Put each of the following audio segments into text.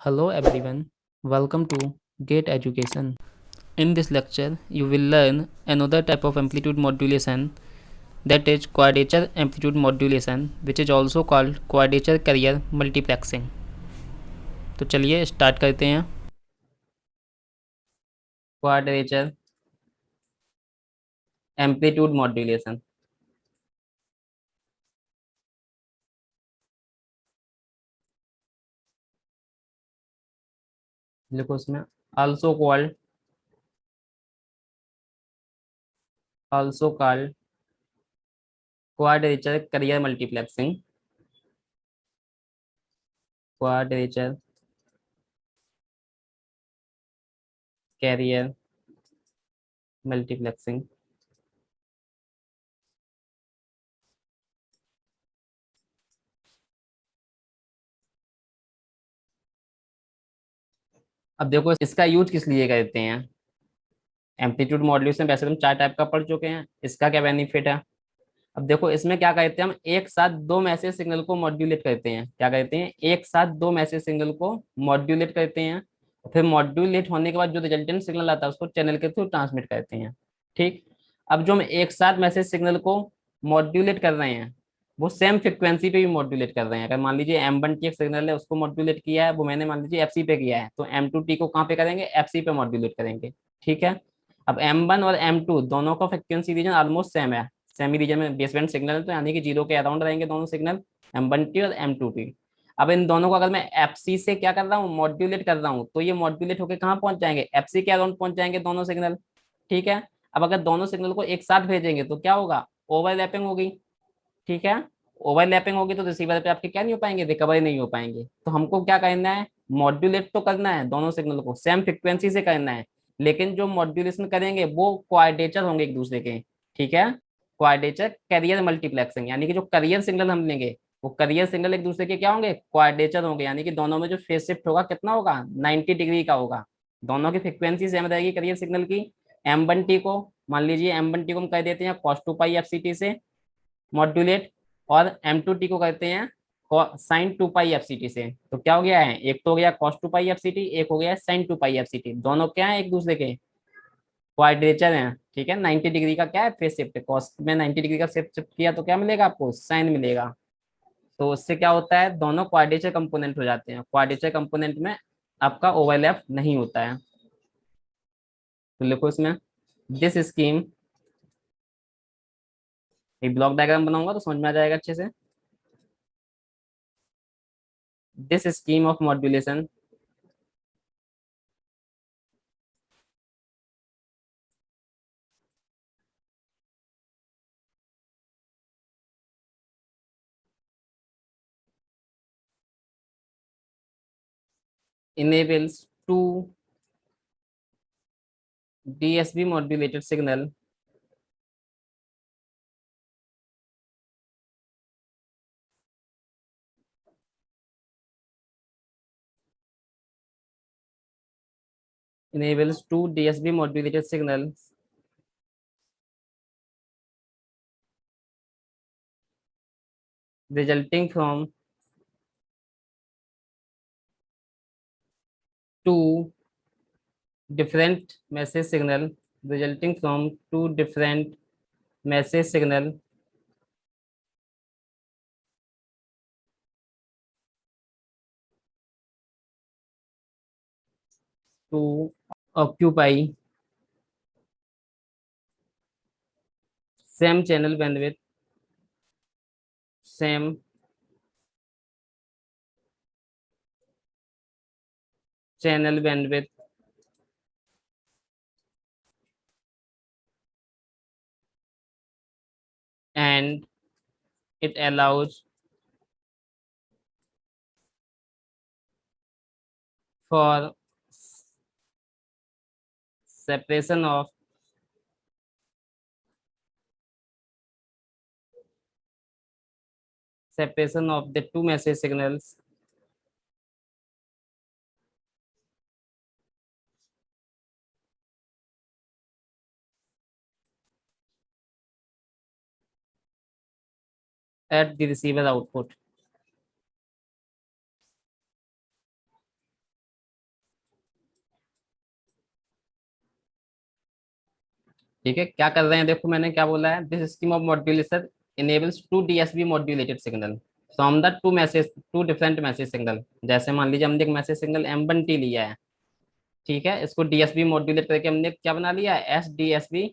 Hello everyone, welcome to Gate Education. In this lecture, you will learn another type of amplitude modulation, that is quadrature amplitude modulation, which is also called quadrature carrier multiplexing. तो चलिए start करते हैं। Quadrature amplitude modulation. लिखो उसमें also called quadrature carrier multiplexing. Quadrature carrier multiplexing. अब देखो इसका use किस लिए करते हैं। एम्पलीट्यूड मॉड्यूलेशन वैसे तो हम चार टाइप का पढ़ चुके हैं, इसका क्या बेनिफिट है। अब देखो इसमें क्या करते हैं, हम एक साथ दो मैसेज सिग्नल को मॉड्यूलेट करते हैं। क्या करते हैं, एक साथ दो मैसेज सिग्नल को मॉड्यूलेट करते हैं। फिर मॉड्यूलेट होने के बाद जो रिजल्टेंट सिग्नल आता है उसको चैनल के थ्रू ट्रांसमिट करते हैं। ठीक। अब जो हम एक साथ मैसेज सिग्नल को मॉड्यूलेट कर रहे हैं वो सेम फ्रिक्वेंसी पे भी मॉड्यूलेट कर रहे हैं। अगर मान लीजिए M1T एक सिग्नल है, उसको मॉड्यूलेट किया है, वो मैंने मान लीजिए FC पे किया है, तो M2T को कहाँ पे करेंगे, FC पे मॉड्यूलेट करेंगे। ठीक है। अब M1 और M2 दोनों का फ्रिक्वेंसी रीजन ऑलमोस्ट सेम है। सेमी रीजन में बेसबैंड सिग्नल है, तो यानी कि जीरो के अराउंड रहेंगे दोनों सिग्नल, M1T और M2T। अब इन दोनों को अगर मैं FC से क्या कर रहा हूँ, मॉड्यूलेट कर रहा हूँ, तो ये मॉड्यूलेट होकर कहाँ पहुंच जाएंगे, FC के अराउंड पहुंच जाएंगे दोनों सिग्नल। ठीक है। अब अगर दोनों सिग्नल को एक साथ भेजेंगे तो क्या होगा, ओवरलैपिंग होगी। ठीक है। ओवरलैपिंग होगी तो रिसीवर पे आपके क्या नहीं हो पाएंगे, रिकवरी नहीं हो पाएंगे। तो हमको क्या करना है, मॉड्यूलेट तो करना है, दोनों सिग्नल को सेम फ्रिक्वेंसी से करना है, लेकिन जो मॉड्यूलेशन करेंगे वो क्वाड्रेचर होंगे एक दूसरे के। ठीक है। क्वाड्रेचर कैरियर मल्टीप्लेक्सिंग, यानी कि जो करियर सिग्नल हम लेंगे वो करियर सिग्नल एक दूसरे के क्या होंगे, क्वाड्रेचर होंगे। यानी कि दोनों में जो फेज शिफ्ट होगा कितना होगा, 90 डिग्री का होगा। दोनों की फ्रिक्वेंसी सेम रहेगी करियर सिग्नल की। M1T को मान लीजिए, M1T को हम कह देते हैं cos2π FCT से मॉड्यूलेट, और M2T को कहते हैं sin2π FCT से। तो क्या हो गया है, एक तो हो गया cos2π FCT, एक हो गया sin2π FCT। दोनों क्या है, एक दूसरे के क्वाड्रेचर हैं। ठीक है। 90 डिग्री का क्या है, फेस शिफ्ट, कॉस में 90 डिग्री का शिफ्ट किया तो क्या मिलेगा आपको, साइन मिलेगा। तो उससे क्या होता है, दोनों क्वाड्रेचर कंपोनेंट हो जाते हैं। क्वाड्रेचर कंपोनेंट में आपका ओवरलैप नहीं होता है। तो लिखो इसमें, दिस स्कीम, एक ब्लॉक डायग्राम बनाऊंगा तो समझ में आ जाएगा अच्छे से। This scheme of modulation enables two DSB modulated signal enables two DSB modulated signals resulting from two different message signal resulting from two different message signal to occupy same channel bandwidth, same channel bandwidth, and it allows for separation of the two message signals at the receiver output. ठीक है, क्या कर रहे हैं, देखो मैंने क्या बोला है, this scheme of modulation enables two DSB modulated signal from the two different message signal. जैसे मान लीजिए हमने एक मैसेज सिग्नल M1T लिया है, ठीक है, इसको डीएसबी मॉड्यूलेट करके हमने क्या बना लिया है, SDSB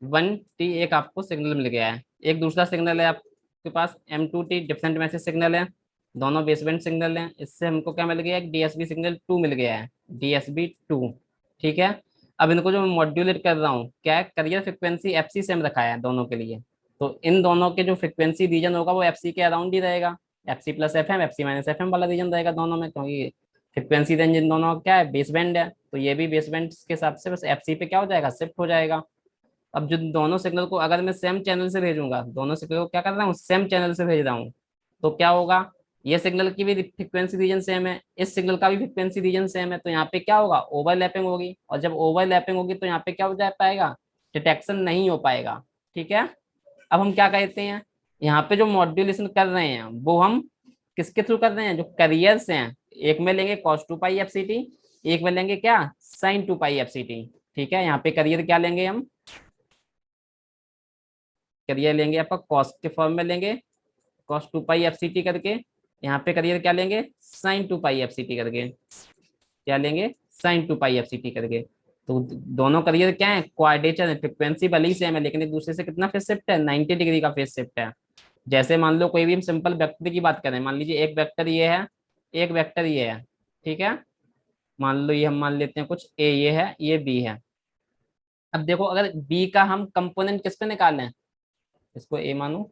1T, एक आपको सिग्नल मिल गया है। एक दूसरा सिग्नल है आपके पास M2T, डिफरेंट मैसेज सिग्नल है, दोनों बेसबैंड सिग्नल हैं। इससे हमको क्या मिल गया, एक DSB सिग्नल 2 मिल गया है, DSB 2। ठीक है, अब इनको जो मैं मॉड्यूलेट कर रहा हूँ, क्या है, करियर फ्रिक्वेंसी FC सेम रखा है दोनों के लिए। तो इन दोनों के जो फ्रिक्वेंसी रीजन होगा वो FC के अराउंड ही रहेगा। FC+FM, FC-FM वाला रीजन रहेगा दोनों में, क्योंकि फ्रिक्वेंसी रेंज इन दोनों का क्या है, बेस बैंड है। तो ये भी बेस बैंड के हिसाब से बस FC पे क्या हो जाएगा, शिफ्ट हो जाएगा। अब जो दोनों सिग्नल को अगर मैं सेम चैनल से भेजूंगा, दोनों सिग्नल को क्या कर रहा हूँ, सेम चैनल से भेज रहा हूँ, तो क्या होगा, ये सिग्नल की भी फ्रिक्वेंसी रीजन सेम है, इस सिग्नल का भी फ्रिक्वेंसी रीजन सेम है, तो यहाँ पे क्या होगा, ओवरलैपिंग होगी। और जब ओवरलैपिंग होगी तो यहाँ पे क्या हो जा पाएगा, डिटेक्शन नहीं हो पाएगा। ठीक है, अब हम क्या कहते हैं, यहाँ पे जो मॉड्यूलेशन कर रहे हैं वो हम किसके थ्रू कर रहे हैं, जो करियर्स हैं, एक में लेंगे cos 2π fct, एक में लेंगे क्या, sin 2π fct। ठीक है, यहाँ पे करियर क्या लेंगे हम, करियर लेंगे आपका कॉस के फॉर्म में लेंगे, cos 2π fct करके। यहाँ पे करियर क्या लेंगे, sin 2π fct करके। क्या लेंगे, sin 2π fct करके। तो दोनों करियर क्या है, क्वाड्रेचर है, फ्रिक्वेंसी भले ही सेम है लेकिन एक दूसरे से कितना फेज शिफ्ट है, 90 डिग्री का फेज शिफ्ट है। जैसे मान लो कोई भी हम सिंपल वेक्टर की बात करें, मान लीजिए एक वेक्टर ये है, एक वेक्टर ये है। ठीक है, मान लो ये हम मान लेते हैं कुछ ए ये है, ये बी है। अब देखो अगर बी का हम कंपोनेंट किस पे निकालें, इसको ए मानो,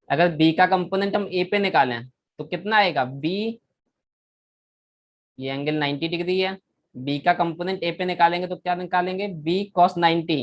अगर बी का कंपोनेंट हम ए पे निकालें तो कितना आएगा, बी, ये एंगल 90 डिग्री है, बी का कंपोनेंट ए पे निकालेंगे तो क्या निकालेंगे, बी cos 90।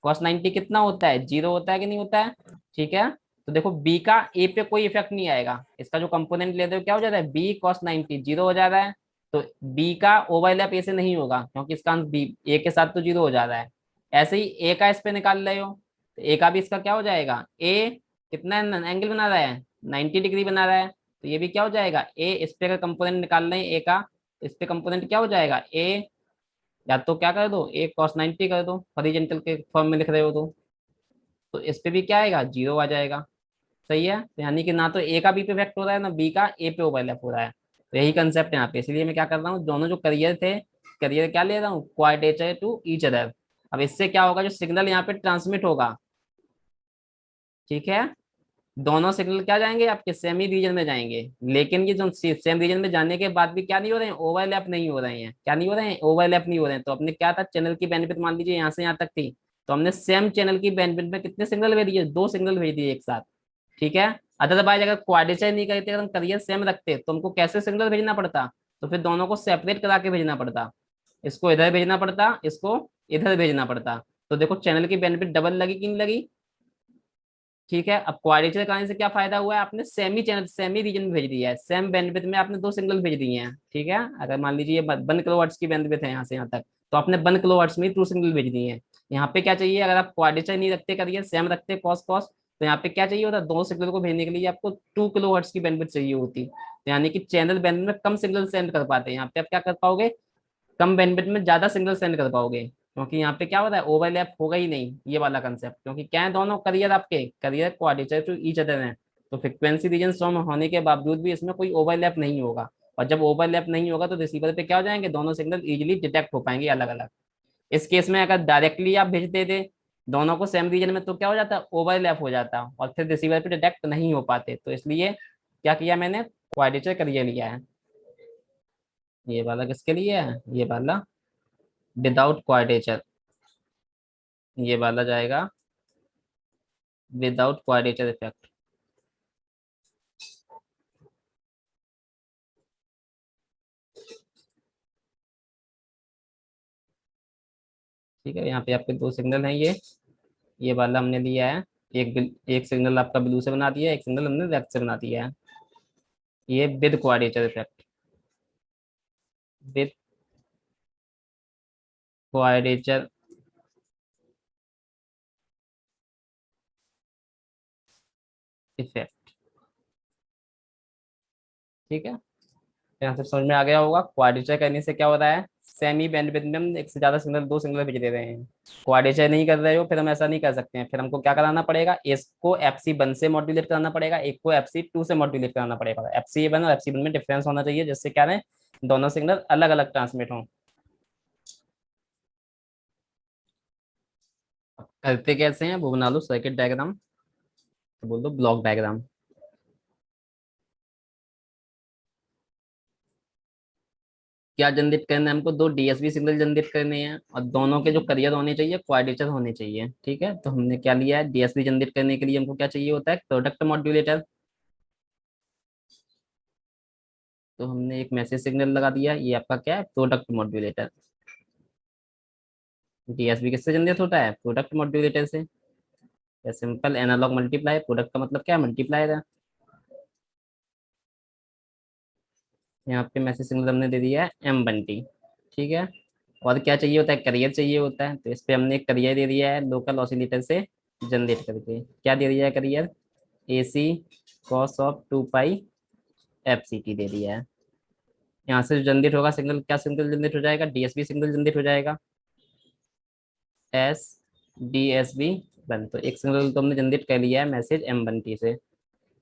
cos 90 कितना होता है, 0 होता है कि नहीं होता है। ठीक है, तो देखो बी का ए पे कोई इफेक्ट नहीं आएगा, इसका जो कंपोनेंट लेते हो क्या हो जाता है, बी cos 90 0 हो जा रहा है। तो बी का ओवरलैप ए से नहीं होगा क्योंकि इसका बी ए के साथ तो 0 हो जा रहा है। ऐसे ही ए का इस पे निकाल रहे हो तो ए का भी इसका क्या हो जाएगा, ए कितना एंगल बना रहा है, 90 डिग्री बना रहा है, तो ये भी क्या हो जाएगा, ए इस पे का कंपोनेंट निकाल रहे हैं ए का, इस पे कंपोनेंट क्या हो जाएगा, ए, या तो क्या कर दो, ए cos 90 कर दो, हॉरिजॉन्टल के फॉर्म में लिख रहे हो तो इस पे भी क्या आएगा, 0 आ जाएगा। सही है, तो यानी कि ना तो ए का बी पे इफेक्ट हो रहा है, ना बी का ए पे ओवरलैप हो रहा है। तो यही कंसेप्ट है यहाँ पे, इसलिए मैं क्या कर रहा हूँ, दोनों जो करियर थे, करियर क्या ले रहा हूँ, क्वाड्रेचर टू ईच अदर। अब इससे क्या होगा, जो सिग्नल यहाँ पे ट्रांसमिट होगा, ठीक है, दोनों सिग्नल क्या जाएंगे, आपके सेमी रीजन में जाएंगे। लेकिन ये जो सेम रीजन में जाने के बाद भी क्या नहीं हो रहे हैं, ओवरलैप नहीं हो रहे हैं, क्या नहीं हो रहे हैं, ओवरलैप नहीं हो रहे हैं। तो अपने क्या था, चैनल की बैंडविड्थ मान लीजिए यहाँ से यहाँ तक थी, तो हमने सेम चैनल की बैंडविड्थ में कितने सिग्नल भेज दिए, 2 सिग्नल भेज दिए एक साथ। ठीक है, अदरवाइज अगर क्वाड्रेचर नहीं करते, अगर हम करियर सेम रखते तो हमको कैसे सिग्नल भेजना पड़ता, तो फिर दोनों को सेपरेट करा के भेजना पड़ता, इसको इधर भेजना पड़ता, इसको इधर भेजना पड़ता। तो देखो चैनल की बैंडविड्थ डबल लगी कि नहीं लगी। ठीक है, अब क्वाड्रेचर कराने से क्या फायदा हुआ है, आपने सेमी चैनल सेमी रीजन में भेज दिया है, सेम बैंडविड्थ में आपने 2 सिग्नल भेज दिए हैं। ठीक है, अगर मान लीजिए ये 1 किलोहर्ट्ज की बैंडविड्थ है यहाँ से यहाँ तक, तो आपने 1 किलोहर्ट्ज में 2 सिग्नल भेज दिए हैं। यहाँ पे क्या चाहिए, अगर आप क्वाड्रेचर नहीं रखते, करिए सेम रखते कॉस कॉस, तो यहाँ पे क्या चाहिए होता, 2 सिग्नल को भेजने के लिए आपको 2 किलोहर्ट्ज की बैंडविड्थ चाहिए होती। तो यानी कि चैनल बैंडविड्थ में कम सिग्नल सेंड कर पाते हैं, यहाँ पे आप क्या कर पाओगे, कम बैंडविड्थ में ज्यादा सिग्नल सेंड कर पाओगे, क्योंकि यहाँ पे क्या होता है, ओवरलैप होगा ही नहीं ये वाला कंसेप्ट, क्योंकि क्या है, दोनों करियर आपके carrier quadrature to each other है। तो फ्रिक्वेंसी रीजन सम होने के बावजूद भी इसमें कोई ओवरलैप नहीं होगा। और जब ओवरलैप नहीं होगा तो रिसीवर पे क्या हो जाएंगे, दोनों सिग्नल इजीली डिटेक्ट हो पाएंगे अलग अलग। इस केस में अगर डायरेक्टली आप भेज देते दोनों को सेम रीजन में, तो क्या हो जाता, ओवरलैप हो जाता और फिर रिसीवर पे डिटेक्ट नहीं हो पाते। तो इसलिए क्या किया मैंने, क्वाड्रेचर करियर लिया है। ये वाला किसके लिए है, ये वाला विदाउट क्वाड्रेचर, ये वाला जाएगा विदाउट क्वाड्रेचर इफेक्ट। ठीक है, यहाँ पे आपके 2 सिग्नल हैं, ये वाला हमने लिया है, एक सिग्नल आपका ब्लू से बना दिया है, एक सिग्नल हमने रेड से बना दिया है। ये with quadrature effect, with quadrature effect. ठीक है, यहाँ से समझ में आ गया होगा, क्वाड्रेचर करने से क्या हो रहा है, सेमी बैंडविड्थ में हम एक से ज्यादा सिग्नल, दो सिग्नल भेज दे रहे हैं, क्वाड्रेचर नहीं कर रहे हो, फिर हम ऐसा नहीं कर सकते हैं। फिर हमको क्या कराना पड़ेगा, इसको FC1 से मॉड्यूलेट कराना पड़ेगा, एक को FC2 से मॉड्यूलेट कराना पड़ेगा। FC1 और FC1 में डिफरेंस होना चाहिए, जिससे क्या है, दोनों सिग्नल अलग अलग ट्रांसमिट हों। करते कैसे हैं वो बना लो, सर्किट डायग्राम, तो बोल दो ब्लॉक डायग्राम। क्या जनरेट करना है हमको, दो DSB सिग्नल जनरेट करने हैं, और दोनों के जो करियर होने चाहिए क्वाड्रेचर होने चाहिए। ठीक है, तो हमने क्या लिया है, DSB जनरेट करने के लिए हमको क्या चाहिए होता है, प्रोडक्ट मॉड्यूलेटर। तो हमने एक मैसेज सिग्नल लगा दिया, ये आपका क्या है, प्रोडक्ट मॉड्यूलेटर। DSB किससे जनरेट होता है, प्रोडक्ट मॉड्यूलेटर से। सिंपल एनालॉग मल्टीप्लाई, प्रोडक्ट का मतलब क्या है, मल्टीप्लाई है। यहाँ पे मैसेज सिग्नल हमने दे दिया है M1T। ठीक है, और क्या चाहिए होता है, करियर चाहिए होता है, तो इस पे हमने एक करियर दे दिया है लोकल ऑसिलेटर से जनरेट करके। क्या दे दिया है career, AC cos of 2 pi FCT दे दिया है। यहाँ से जो जनरेट होगा सिग्नल, क्या सिग्नल जनरेट हो जाएगा, DSB सिग्नल जनरेट हो जाएगा, SDSB1। तो एक सिग्नल तो हमने जनरेट कर लिया है मैसेज M1T से,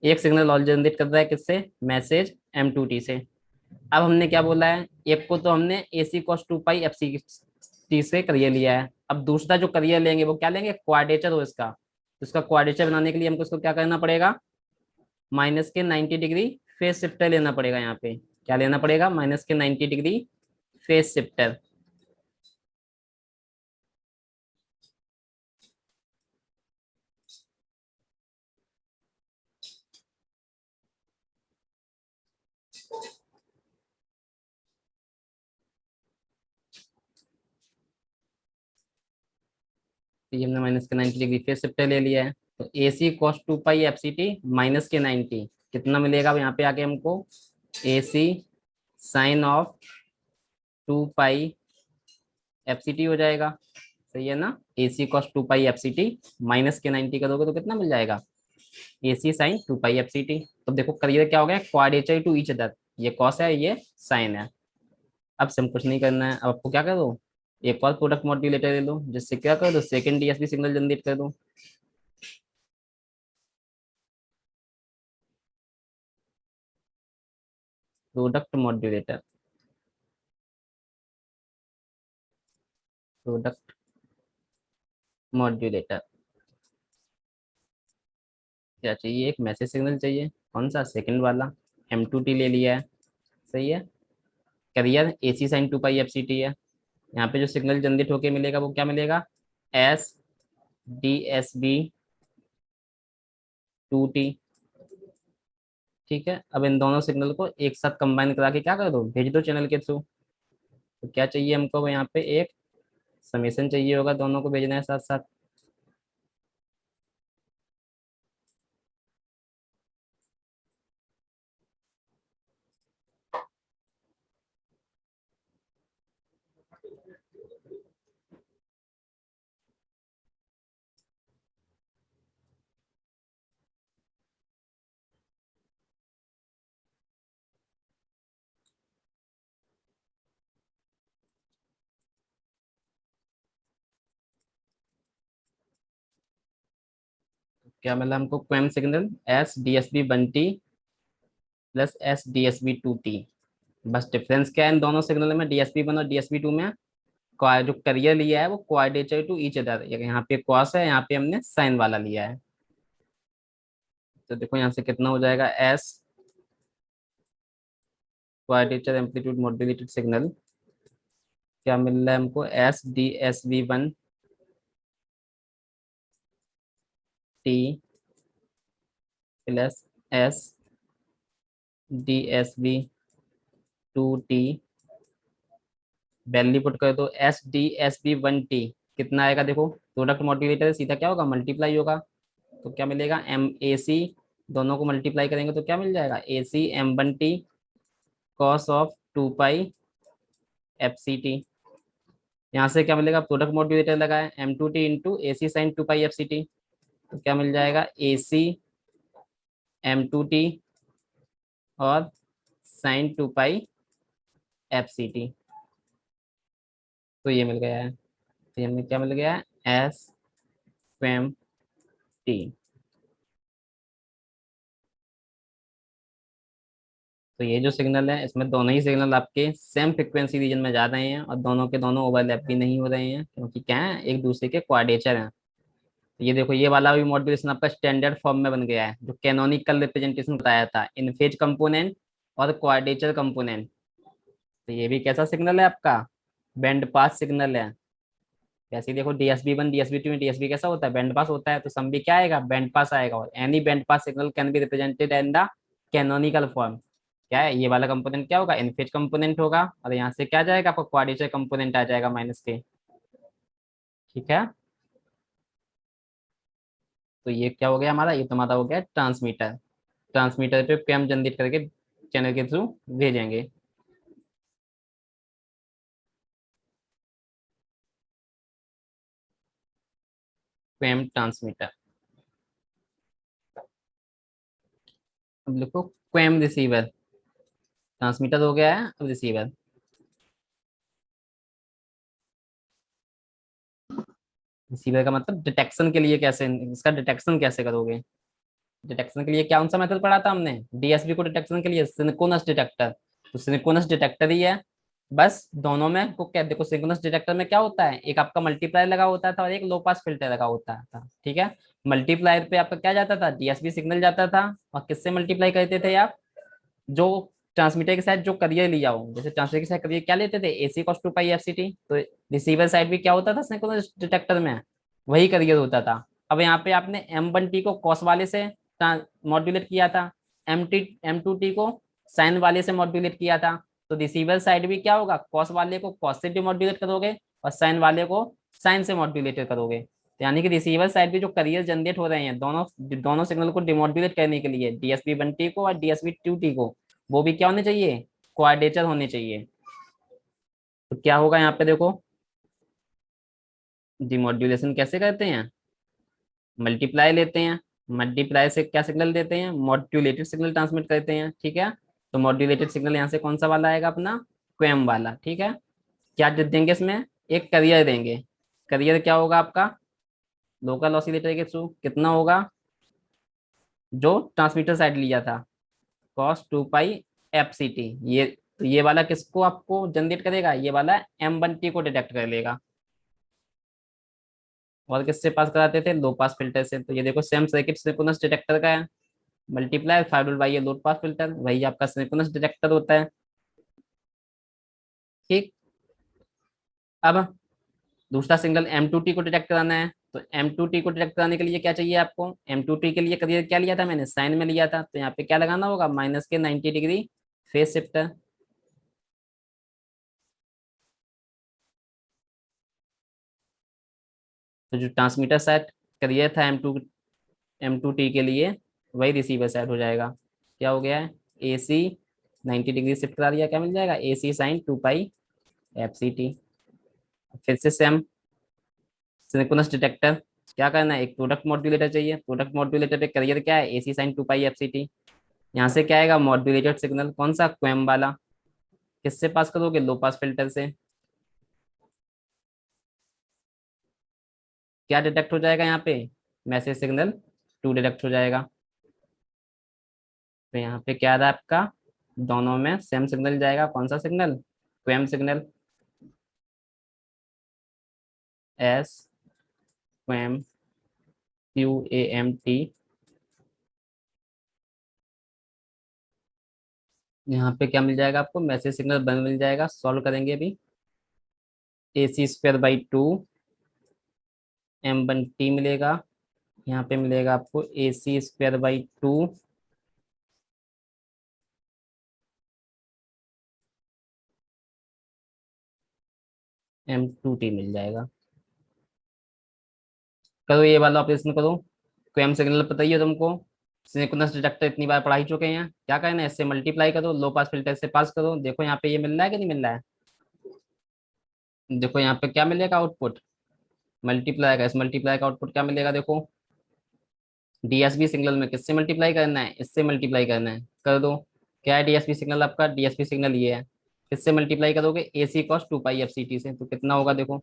एक सिग्नल और जनरेट कर रहा है किससे, मैसेज M2T से। अब हमने क्या बोला है, एक को तो हमने AC cos 2 पाई FCT से करियर लिया है, अब दूसरा जो करियर लेंगे वो क्या लेंगे, क्वाड्रेचर हो इसका। तो इसका क्वाड्रेचर बनाने के लिए हमको इसको क्या करना पड़ेगा, -90 डिग्री फेज शिफ्टर लेना पड़ेगा। यहाँ पे क्या लेना पड़ेगा, -90 डिग्री फेज शिफ्टर। तो ये हमने -90 डिग्री फेज शिफ्टर ले लिया है। तो AC cos 2 पाई FCT -90 कितना मिलेगा, अब यहाँ पे आके हमको AC sine of 2 pi FCT हो जाएगा। सही है ना, AC cos 2 पाई FCT -90 करोगे तो कितना मिल जाएगा, AC साइन 2 पाई FCT। तो देखो करियर क्या हो गया, क्वाड्रेचर टू ईच अदर, ये कॉस है ये साइन है। अब से हम कुछ नहीं करना है, अब आपको क्या कर दो, एक और प्रोडक्ट मॉड्यूलेटर ले लो, जिससे क्या कर दो, सेकंड DSB सिग्नल जनरेट कर दो। प्रोडक्ट मॉड्यूलेटर, प्रोडक्ट मॉड्यूलेटर क्या चाहिए, एक मैसेज सिग्नल चाहिए, कौन सा, सेकंड वाला, M2T ले लिया है। सही है, career AC sign 2 pi FCT है। यहाँ पे जो सिग्नल जनरेट होके मिलेगा वो क्या मिलेगा, SDSB2T। ठीक है, अब इन दोनों सिग्नल को एक साथ कंबाइन करा के क्या कर दो, भेज दो चैनल के थ्रू। तो क्या चाहिए हमको, यहाँ पे एक समेशन चाहिए होगा, दोनों को भेजना है साथ साथ। क्या मिला हमको, क्वेम सिग्नल SDSB1T प्लस SDSB2T। बस डिफरेंस क्या है इन दोनों सिग्नल में, DSB1 और DSB2 में, जो करियर लिया है वो क्वाड्रेचर टू ईच अदर, यहाँ पे कॉस है, यहाँ पे हमने साइन वाला लिया है। तो देखो यहाँ से कितना हो जाएगा, S quadrature amplitude modulated signal, क्या मिल रहा है हमको, SDSB1T plus SDSB2T। Value put कर दो, SDSB1T कितना आएगा, देखो प्रोडक्ट मॉड्यूलेटर सीधा क्या होगा, मल्टीप्लाई होगा। तो क्या मिलेगा, MAC, दोनों को मल्टीप्लाई करेंगे तो क्या मिल जाएगा, AC M1T cos of 2 pi FCT। यहाँ से क्या मिलेगा, प्रोडक्ट मॉड्यूलेटर लगा है, M2T into AC sign 2 pi FCT। तो क्या मिल जाएगा, AC M2T और साइन 2 पाई FCT। तो ये मिल गया है, तो ये हमें क्या मिल गया है, एस क्वेम टी। तो ये जो सिग्नल है, इसमें दोनों ही सिग्नल आपके सेम फ्रिक्वेंसी रीजन में जा रहे हैं, और दोनों के दोनों ओवरलैप भी नहीं हो रहे हैं, क्योंकि क्या है, एक दूसरे के क्वाड्रेचर हैं। तो ये देखो, ये वाला भी मॉड्यूलेशन आपका स्टैंडर्ड फॉर्म में बन गया है, जो कैनोनिकल रिप्रेजेंटेशन बताया था, इन फेज कंपोनेंट और क्वाड्रेचर कंपोनेंट। तो ये भी कैसा सिग्नल है आपका, बैंड पास सिग्नल है। जैसे ही देखो DSB1 DSB2 DSB कैसा होता है, बैंड पास होता है, तो सम भी क्या आएगा, बैंड पास आएगा। और any band pass signal can be represented in the canonical form. क्या है, ये वाला कंपोनेंट क्या होगा, इन फेज कंपोनेंट होगा, और यहाँ से क्या जाएगा, आपको क्वाड्रेचर कंपोनेंट आ जाएगा माइनस के। ठीक है, तो ये क्या हो गया हमारा, ये तो हमारा हो गया ट्रांसमीटर। ट्रांसमीटर पे हम जनरेट करके चैनल के थ्रू भेजेंगे। क्वेम ट्रांसमीटर। अब लिखो क्वेम रिसीवर। ट्रांसमीटर हो गया है, अब रिसीवर। रिसीवर का मतलब डिटेक्शन के लिए कैसे, इसका डिटेक्शन कैसे करोगे। डिटेक्शन के लिए कौन सा मेथड पढ़ा था हमने, DSB को डिटेक्शन के लिए सिंक्रोनस डिटेक्टर। तो सिंक्रोनस डिटेक्टर ही है। बस दोनों में को क्या, देखो सिंक्रोनस डिटेक्टर में क्या होता है, एक आपका मल्टीप्लायर लगा होता था और एक लो पास फिल्टर लगा होता था। ठीक है, मल्टीप्लायर पे आपका क्या जाता था, DSB सिग्नल जाता था। और किससे मल्टीप्लाई करते थे आप, जो ट्रांसमीटर के साथ जो करियर लिया हो, जैसे ट्रांसमीटर के साथ करियर क्या लेते थे, AC cos 2 पाई FCT। तो रिसीवर साइड भी क्या होता था सिंक्रोनस डिटेक्टर में, वही करियर होता था। अब यहाँ पे आपने M1T को कॉस वाले से मॉड्यूलेट किया था, M2T को साइन वाले से मॉड्यूलेट किया था। तो रिसीवर साइड भी क्या होगा, कॉस वाले को कॉस से भी मॉड्यूलेट करोगे, और साइन वाले को साइन से मॉड्यूलेट करोगे। तो यानी कि रिसीवर साइड भी जो करियर जनरेट हो रहे हैं, दोनों दोनों सिग्नल को डिमोड्यूलेट करने के लिए, DSB1T को और DSB2T को, वो भी क्या होने चाहिए, क्वाड्रेचर होने चाहिए। तो क्या होगा यहाँ पे देखो, डिमोड्यूलेशन कैसे करते हैं, मल्टीप्लाई लेते हैं, मल्टीप्लाई से क्या सिग्नल देते हैं, मॉड्यूलेटेड सिग्नल ट्रांसमिट करते हैं। ठीक है, तो मॉड्यूलेटेड सिग्नल यहाँ से कौन सा वाला आएगा, अपना क्वेम वाला। ठीक है, क्या देंगे इसमें, एक करियर देंगे। करियर क्या होगा आपका, लोकल ऑसिलेटर के थ्रू कितना होगा, जो ट्रांसमीटर साइड लिया था, cos 2 पाई FCT। ये, तो ये वाला किसको आपको जनरेट करेगा, ये वाला M1T को डिटेक्ट कर लेगा। और किससे पास कराते थे, लो पास फिल्टर से। तो ये देखो सेम सर्किट सिंक्रोनस डिटेक्टर का है, मल्टीप्लाई फॉलोड बाय ये लो पास फिल्टर, वही आपका सिंक्रोनस डिटेक्टर होता है। ठीक, अब दूसरा सिंगल M2T को डिटेक्ट कराना है। तो M2T को डिटेक्ट कराने के लिए क्या चाहिए आपको, M2T के लिए करियर क्या लिया था मैंने, साइन में लिया था, तो यहाँ पे क्या लगाना होगा, माइनस के 90 डिग्री फेज शिफ्टर। तो जो ट्रांसमीटर साइड करियर था M2T के लिए, वही रिसीवर साइड हो जाएगा। क्या हो गया है, AC 90 डिग्री शिफ्ट करा दिया, क्या मिल जाएगा, AC साइन 2 पाई FCT। फिर से सेम सिंक्रोनस डिटेक्टर, क्या करना है, एक प्रोडक्ट मॉड्यूलेटर चाहिए। प्रोडक्ट मॉड्यूलेटर पे करियर क्या है, AC साइन 2 पाई FCT। यहाँ से क्या आएगा, मॉड्यूलेटेड सिग्नल कौन सा, क्वेम वाला। किससे पास करोगे, लो पास फिल्टर से। क्या डिटेक्ट हो जाएगा यहाँ पे, मैसेज सिग्नल 2 डिटेक्ट हो जाएगा। तो यहाँ पे क्या आ रहा है आपका, दोनों में सेम सिग्नल जाएगा, कौन सा सिग्नल, क्वेम सिग्नल, एस क्वेम QAMT। यहाँ पे क्या मिल जाएगा आपको, मैसेज सिग्नल बन मिल जाएगा, सॉल्व करेंगे अभी। AC² बाई 2 M1T मिलेगा, यहाँ पे मिलेगा आपको AC² बाई 2 M2T मिल जाएगा। करो ये वाला ऑपरेशन करो। क्वेम सिग्नल पता ही है तुमको, सिंक्रोनस डिटेक्टर इतनी बार पढ़ा ही चुके हैं। क्या करना है, इससे मल्टीप्लाई करो, लो पास फिल्टर से पास करो। देखो यहाँ पे ये मिल रहा है कि नहीं मिल रहा है, देखो यहाँ पे क्या मिलेगा आउटपुट, मल्टीप्लाई का, इस मल्टीप्लाई का आउटपुट क्या मिलेगा देखो। DSB सिग्नल में किससे मल्टीप्लाई करना है, इससे मल्टीप्लाई करना है, कर दो। क्या है DSB सिग्नल आपका, DSB सिग्नल ये है, किससे मल्टीप्लाई करोगे, ए सी cos two pi F C T से, तो कितना होगा देखो।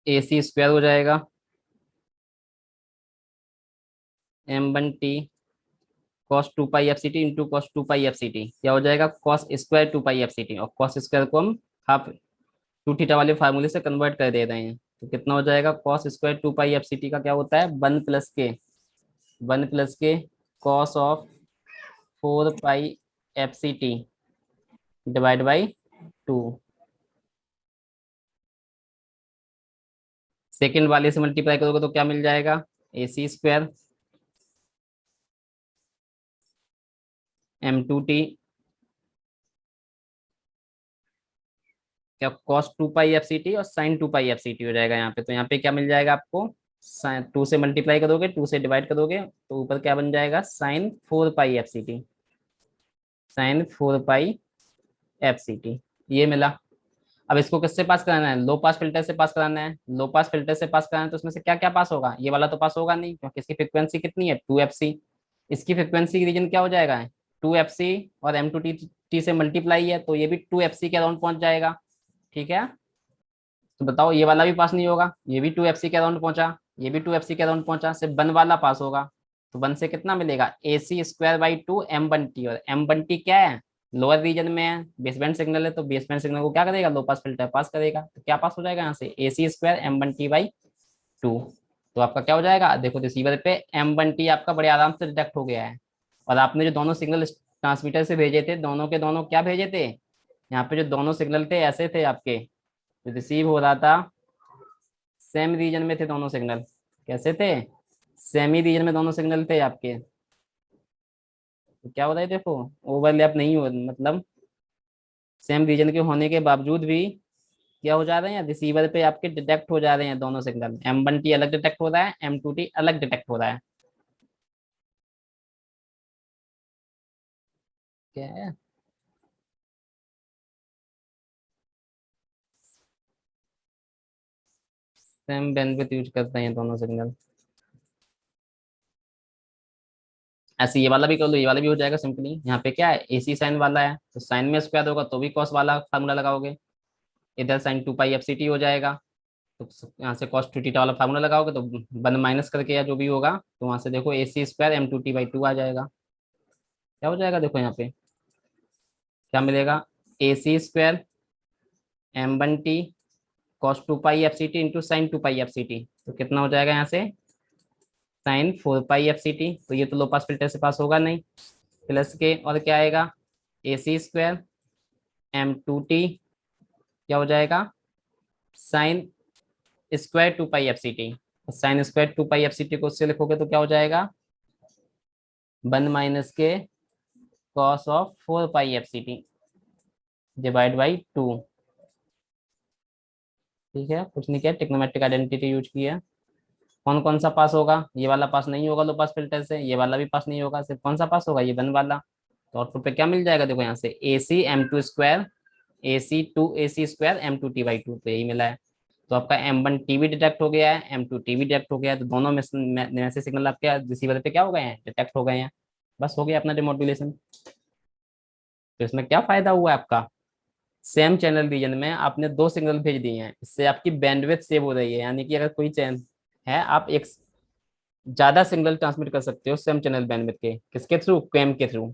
ए सी स्क्वायर हो जाएगा, M one T cos two pi F C T into cos two pi F C T, क्या हो जाएगा, cos square two pi F C T, और कॉस स्क्वायर को हम हाफ टू थीटा वाले फार्मूले से कन्वर्ट कर दे रहे हैं, तो कितना हो जाएगा, cos square two pi F C T का क्या होता है, वन प्लस के cos of four pi F C T divide by two. Second वाले से मल्टीप्लाई करोगे तो क्या मिल जाएगा, A C square M two T, क्या cos two pi F C T और sine two pi F C T हो जाएगा यहाँ पे, तो यहाँ पे क्या मिल जाएगा आपको, साइन टू से मल्टीप्लाई करोगे, टू से डिवाइड करोगे तो ऊपर क्या बन जाएगा, sine four pi F C T, sine four pi F C T, ये मिला। अब इसको किससे पास कराना है, लो पास फिल्टर से पास कराना है, लो पास फिल्टर से पास कराना है, तो उसमें से क्या क्या पास होगा, ये वाला तो पास होगा नहीं क्योंकि इसकी फ्रिक्वेंसी कितनी है, टू एफ सी, इसकी फ्रिक्वेंसी रीजन क्या हो जाएगा, टू एफ सी, और एम टू टी टी से मल्टीप्लाई है तो ये भी टू एफ सी के अराउंड पहुंच जाएगा, ठीक है। तो बताओ ये वाला भी पास नहीं होगा, ये भी टू एफ सी के अराउंड पहुंचा, ये भी टू एफ सी के अराउंड पहुंचा, सिर्फ वन वाला पास होगा, तो वन से कितना मिलेगा, A C square by two M one T, और एम वन टी क्या है, लोअर रीजन में है, बेसबैंड सिग्नल है, तो बेसबैंड सिग्नल को क्या करेगा, लो पास फिल्टर पास करेगा, तो क्या पास हो जाएगा यहाँ से, A C square M one T by two. तो आपका क्या हो जाएगा, देखो रिसीवर पे एम वन टी आपका बड़े आराम से डिटेक्ट हो गया है, और आपने जो दोनों सिग्नल ट्रांसमीटर से भेजे थे, दोनों के दोनों क्या भेजे थे, यहाँ पे जो दोनों सिग्नल थे ऐसे थे आपके, जो रिसीव हो रहा था, सेम रीजन में थे दोनों सिग्नल, कैसे थे, सेमी रीजन में दोनों सिग्नल थे आपके, तो क्या हो रहा है देखो, ओवरलैप नहीं हो, मतलब सेम रीजन के होने के बावजूद भी क्या हो जा रहे हैं, रिसीवर पे आपके डिटेक्ट हो जा रहे हैं दोनों सिग्नल, एम वन टी अलग डिटेक्ट हो रहा है, एम टू टी अलग डिटेक्ट हो रहा है, क्या है, सेम बैंडविड्थ यूज करते हैं दोनों सिग्नल। ऐसे ये वाला भी कर लो, ये वाला भी हो जाएगा सिंपली, यहाँ पे क्या है, एसी साइन वाला है, तो साइन में स्क्वायर होगा तो भी कॉस वाला फार्मूला लगाओगे, इधर sign two pi F C T हो जाएगा, तो यहाँ से कॉस टू टीटा वाला फार्मूला लगाओगे तो वन माइनस करके या जो भी होगा, तो वहां से देखो A C square M two T by two आ जाएगा, क्या हो जाएगा देखो यहाँ पे, क्या मिलेगा, A C square M one T cos two pi F C T into sine two pi F C T, तो कितना हो जाएगा यहाँ से, sine four pi F C T, तो ये तो लो पास फिल्टर से पास होगा नहीं, प्लस के और क्या आएगा, A C square M two T, क्या हो जाएगा, sine square two pi F C T, sine square two pi F C T को उससे लिखोगे तो क्या हो जाएगा, वन माइनस के cos of four pi F C T divide by two, ठीक है, कुछ नहीं किया, टिग्नोमेट्रिक आइडेंटिटी यूज की है। कौन कौन सा पास होगा, ये वाला पास नहीं होगा लो पास फिल्टर से, ये वाला भी पास नहीं होगा, सिर्फ कौन सा पास होगा, ये वन वाला, तो आउटपुट पे क्या मिल जाएगा देखो यहाँ से, A C M two square A C two A C square M two T by two, तो यही मिला है, तो आपका एम वन टी भी डिटेक्ट हो गया है, एम टू टी भी डिटेक्ट हो गया है, तो दोनों में से सिग्नल आपके रिसीवर पे क्या हो गए हैं, डिटेक्ट हो गए हैं, बस हो गया अपना डिमोडुलेशन। तो इसमें क्या फायदा हुआ है आपका, सेम चैनल रीजन में आपने दो सिग्नल भेज दिए हैं, इससे आपकी बैंडविड्थ सेव हो रही है, यानी कि अगर कोई चैन है, आप एक ज्यादा सिग्नल ट्रांसमिट कर सकते हो सेम चैनल बैंडविड्थ के, किसके थ्रू, क्वेम के थ्रू,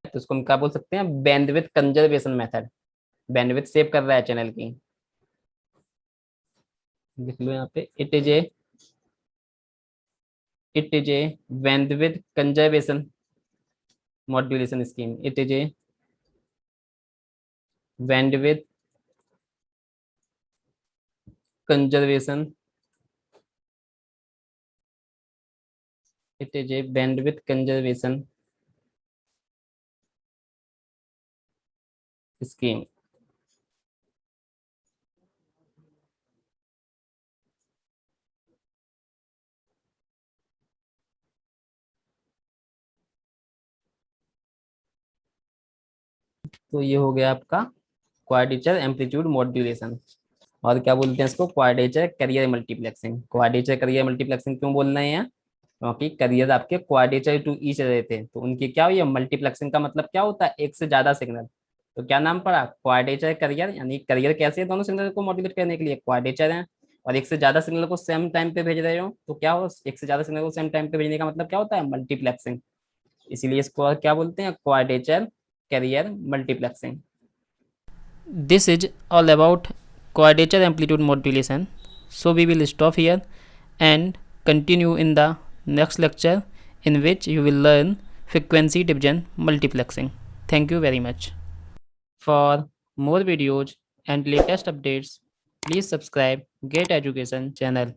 तो उसको हम क्या बोल सकते हैं, bandwidth conservation method, bandwidth save कर रहा है चैनल की, लिख लो यहाँ पे, it is a bandwidth conservation modulation scheme, it is a bandwidth conservation, it is a bandwidth conservation scheme. तो ये हो गया आपका क्वाड्रेचर एम्पलीट्यूड मॉड्यूलेशन, और क्या बोलते हैं इसको, quadrature career multiplexing. Quadrature career multiplexing क्यों बोल रहे हैं, क्योंकि करियर आपके क्वाड्रेचर टू ईच रहे थे, तो उनकी क्या हुई है मल्टीप्लेक्सिंग। का मतलब क्या होता है, एक से ज्यादा सिग्नल। तो क्या नाम पड़ा, क्वाड्रेचर करियर, यानी करियर कैसे है, दोनों सिग्नल को मॉड्यूलेट करने के लिए क्वाड्रेचर है, और एक से ज्यादा सिग्नल को सेम टाइम पे भेज रहे हो, तो क्या हो, एक से ज्यादा सिग्नल को सेम टाइम पे भेजने का मतलब क्या होता है, मल्टीप्लेक्सिंग। इसीलिए इसको क्या बोलते हैं, quadrature career multiplexing. This is all about quadrature amplitude modulation. So we will stop here and continue in the next lecture, in which you will learn frequency division multiplexing. Thank you very much. For more videos and latest updates, please subscribe Get Education channel.